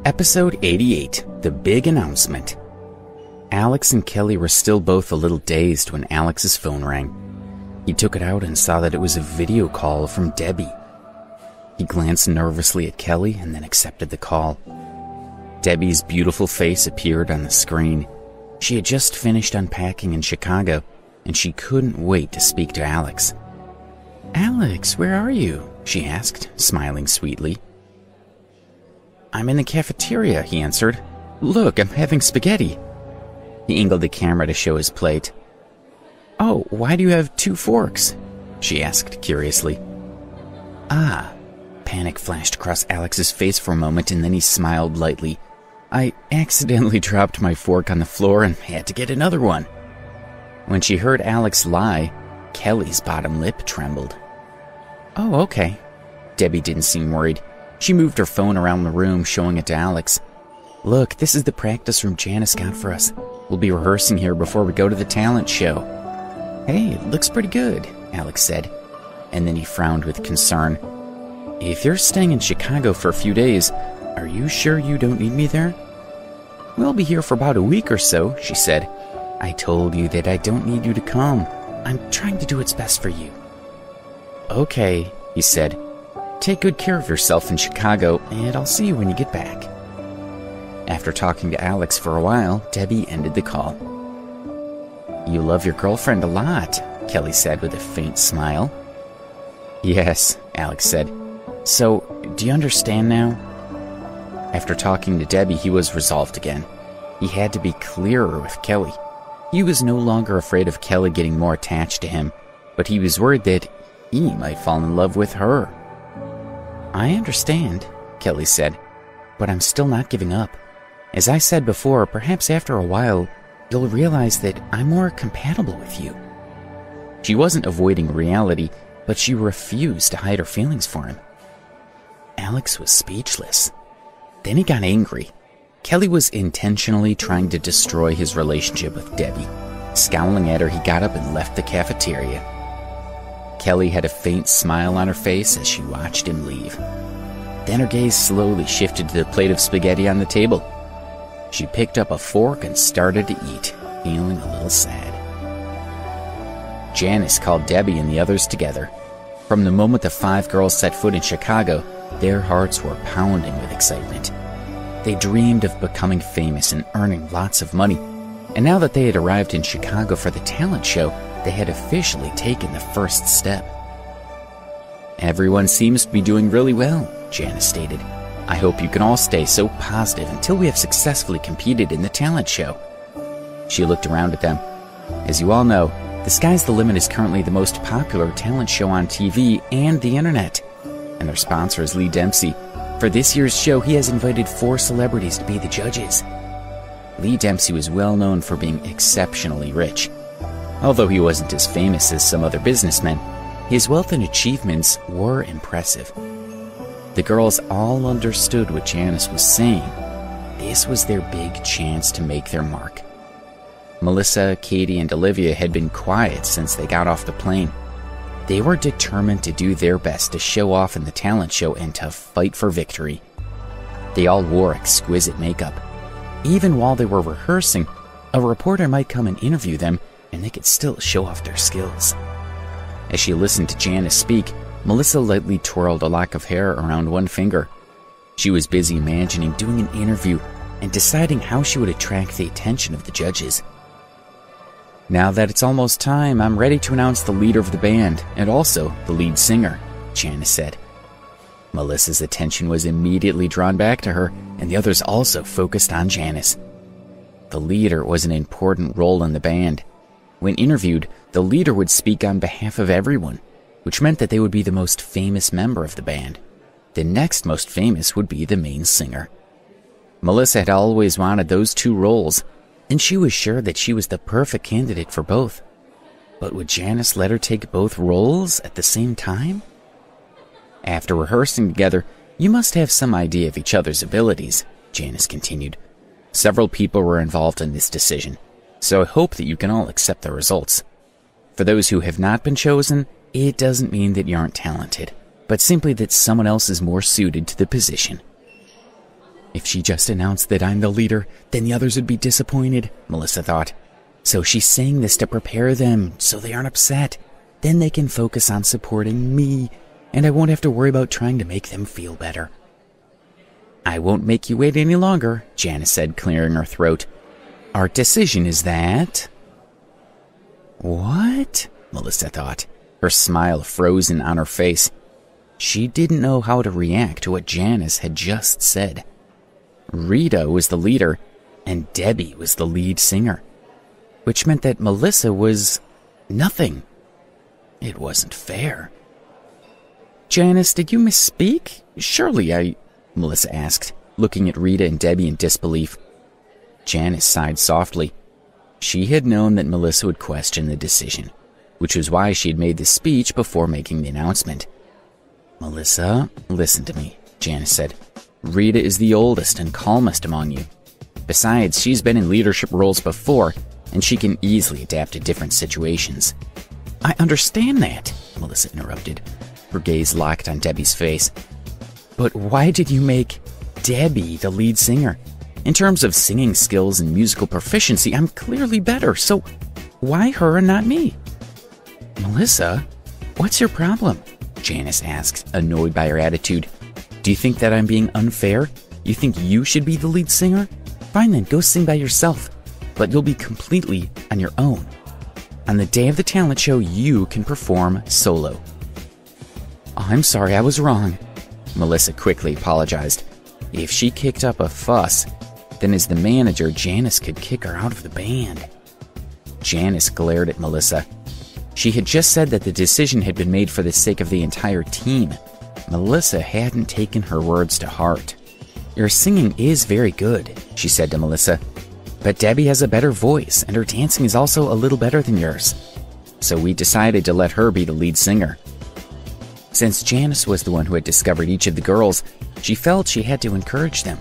Episode 88, The Big Announcement. Alex and Kelly were still both a little dazed when Alex's phone rang. He took it out and saw that it was a video call from Debbie. He glanced nervously at Kelly and then accepted the call. Debbie's beautiful face appeared on the screen. She had just finished unpacking in Chicago, and she couldn't wait to speak to Alex. "Alex, where are you?" she asked, smiling sweetly. "I'm in the cafeteria," he answered. "Look, I'm having spaghetti." He angled the camera to show his plate. "Oh, why do you have 2 forks?" she asked curiously. "Ah." Panic flashed across Alex's face for a moment, and then he smiled lightly. "I accidentally dropped my fork on the floor and had to get another one." When she heard Alex lie, Kelly's bottom lip trembled. "Oh, okay." Debbie didn't seem worried. She moved her phone around the room, showing it to Alex. "Look, this is the practice room Janice got for us. We'll be rehearsing here before we go to the talent show." "Hey, it looks pretty good," Alex said. And then he frowned with concern. "If you're staying in Chicago for a few days, are you sure you don't need me there?" "We'll be here for about a week or so," she said. "I told you that I don't need you to come. I'm trying to do what's best for you." "Okay," he said. "Take good care of yourself in Chicago, and I'll see you when you get back." After talking to Alex for a while, Debbie ended the call. "You love your girlfriend a lot," Kelly said with a faint smile. "Yes," Alex said. "So, do you understand now?" After talking to Debbie, he was resolved again. He had to be clearer with Kelly. He was no longer afraid of Kelly getting more attached to him, but he was worried that he might fall in love with her. "I understand," Kelly said, "but I'm still not giving up. As I said before, perhaps after a while, you'll realize that I'm more compatible with you." She wasn't avoiding reality, but she refused to hide her feelings for him. Alex was speechless. Then he got angry. Kelly was intentionally trying to destroy his relationship with Debbie. Scowling at her, he got up and left the cafeteria. Kelly had a faint smile on her face as she watched him leave. Then her gaze slowly shifted to the plate of spaghetti on the table. She picked up a fork and started to eat, feeling a little sad. Janice called Debbie and the others together. From the moment the 5 girls set foot in Chicago, their hearts were pounding with excitement. They dreamed of becoming famous and earning lots of money, and now that they had arrived in Chicago for the talent show, they had officially taken the first step. "Everyone seems to be doing really well," Janice stated. "I hope you can all stay so positive until we have successfully competed in the talent show." She looked around at them. "As you all know, The Sky's the Limit is currently the most popular talent show on TV and the internet. And their sponsor is Lee Dempsey. For this year's show, he has invited 4 celebrities to be the judges." Lee Dempsey was well known for being exceptionally rich. Although he wasn't as famous as some other businessmen, his wealth and achievements were impressive. The girls all understood what Janice was saying. This was their big chance to make their mark. Melissa, Katie, and Olivia had been quiet since they got off the plane. They were determined to do their best to show off in the talent show and to fight for victory. They all wore exquisite makeup. Even while they were rehearsing, a reporter might come and interview them, and they could still show off their skills. As she listened to Janice speak, Melissa lightly twirled a lock of hair around one finger. She was busy imagining doing an interview and deciding how she would attract the attention of the judges. "Now that it's almost time, I'm ready to announce the leader of the band, and also the lead singer," Janice said. Melissa's attention was immediately drawn back to her, and the others also focused on Janice. The leader was an important role in the band. When interviewed, the leader would speak on behalf of everyone, which meant that they would be the most famous member of the band. The next most famous would be the main singer. Melissa had always wanted those 2 roles, and she was sure that she was the perfect candidate for both. But would Janice let her take both roles at the same time? After rehearsing together, you must have some idea of each other's abilities, Janice continued. Several people were involved in this decision, so I hope that you can all accept the results. For those who have not been chosen, it doesn't mean that you aren't talented, but simply that someone else is more suited to the position. If she just announced that I'm the leader, then the others would be disappointed, Melissa thought. So she's saying this to prepare them, so they aren't upset. Then they can focus on supporting me, and I won't have to worry about trying to make them feel better. I won't make you wait any longer, Janice said, clearing her throat. Our decision is that... What? Melissa thought, her smile frozen on her face. She didn't know how to react to what Janice had just said. Rita was the leader, and Debbie was the lead singer, which meant that Melissa was nothing. It wasn't fair. Janice, did you misspeak? Surely Melissa asked, looking at Rita and Debbie in disbelief. Janice sighed softly. She had known that Melissa would question the decision, which was why she had made the speech before making the announcement. Melissa, listen to me, Janice said. Rita is the oldest and calmest among you. Besides, she's been in leadership roles before, and she can easily adapt to different situations. I understand that, Melissa interrupted, her gaze locked on Debbie's face. But why did you make Debbie the lead singer? In terms of singing skills and musical proficiency, I'm clearly better, so why her and not me? Melissa, what's your problem? Janice asked, annoyed by her attitude. Do you think that I'm being unfair? You think you should be the lead singer? Fine then, go sing by yourself, but you'll be completely on your own. On the day of the talent show, you can perform solo. I'm sorry, I was wrong. Melissa quickly apologized. If she kicked up a fuss, then as the manager, Janice could kick her out of the band. Janice glared at Melissa. She had just said that the decision had been made for the sake of the entire team. Melissa hadn't taken her words to heart. Your singing is very good, she said to Melissa, but Debbie has a better voice, and her dancing is also a little better than yours. So we decided to let her be the lead singer. Since Janice was the one who had discovered each of the girls, she felt she had to encourage them.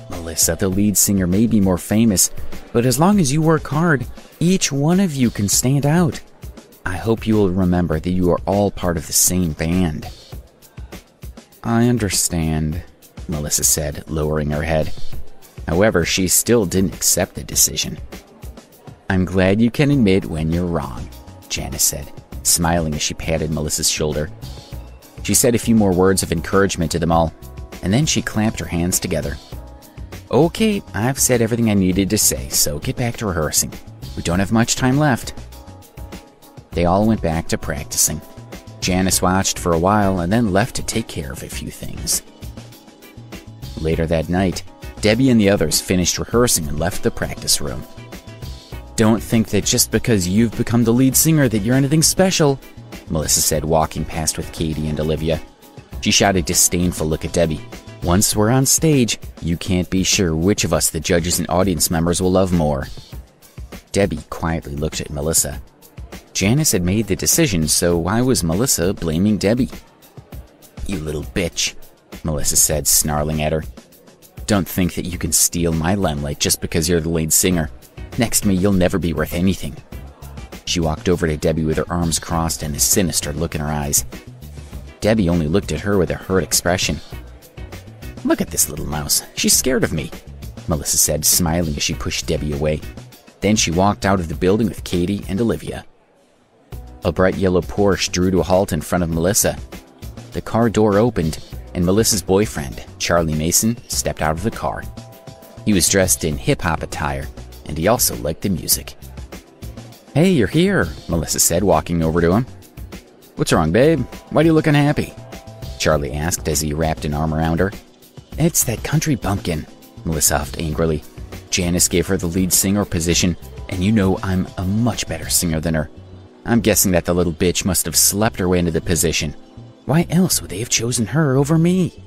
Melissa, the lead singer, may be more famous, but as long as you work hard, each one of you can stand out. I hope you will remember that you are all part of the same band. I understand, Melissa said, lowering her head. However, she still didn't accept the decision. I'm glad you can admit when you're wrong, Janice said, smiling as she patted Melissa's shoulder. She said a few more words of encouragement to them all, and then she clamped her hands together. Okay, I've said everything I needed to say, so get back to rehearsing. We don't have much time left. They all went back to practicing. Janice watched for a while and then left to take care of a few things. Later that night, Debbie and the others finished rehearsing and left the practice room. Don't think that just because you've become the lead singer that you're anything special, Melissa said, walking past with Katie and Olivia. She shot a disdainful look at Debbie. Once we're on stage, you can't be sure which of us the judges and audience members will love more. Debbie quietly looked at Melissa. Janice had made the decision, so why was Melissa blaming Debbie? You little bitch, Melissa said, snarling at her. Don't think that you can steal my limelight just because you're the lead singer. Next to me, you'll never be worth anything. She walked over to Debbie with her arms crossed and a sinister look in her eyes. Debbie only looked at her with a hurt expression. Look at this little mouse. She's scared of me, Melissa said, smiling as she pushed Debbie away. Then she walked out of the building with Katie and Olivia. A bright yellow Porsche drew to a halt in front of Melissa. The car door opened, and Melissa's boyfriend, Charlie Mason, stepped out of the car. He was dressed in hip-hop attire, and he also liked the music. Hey, you're here, Melissa said, walking over to him. What's wrong, babe? Why are you looking happy? Charlie asked as he wrapped an arm around her. It's that country bumpkin, Melissa huffed angrily. Janice gave her the lead singer position, and you know I'm a much better singer than her. I'm guessing that the little bitch must have slept her way into the position. Why else would they have chosen her over me?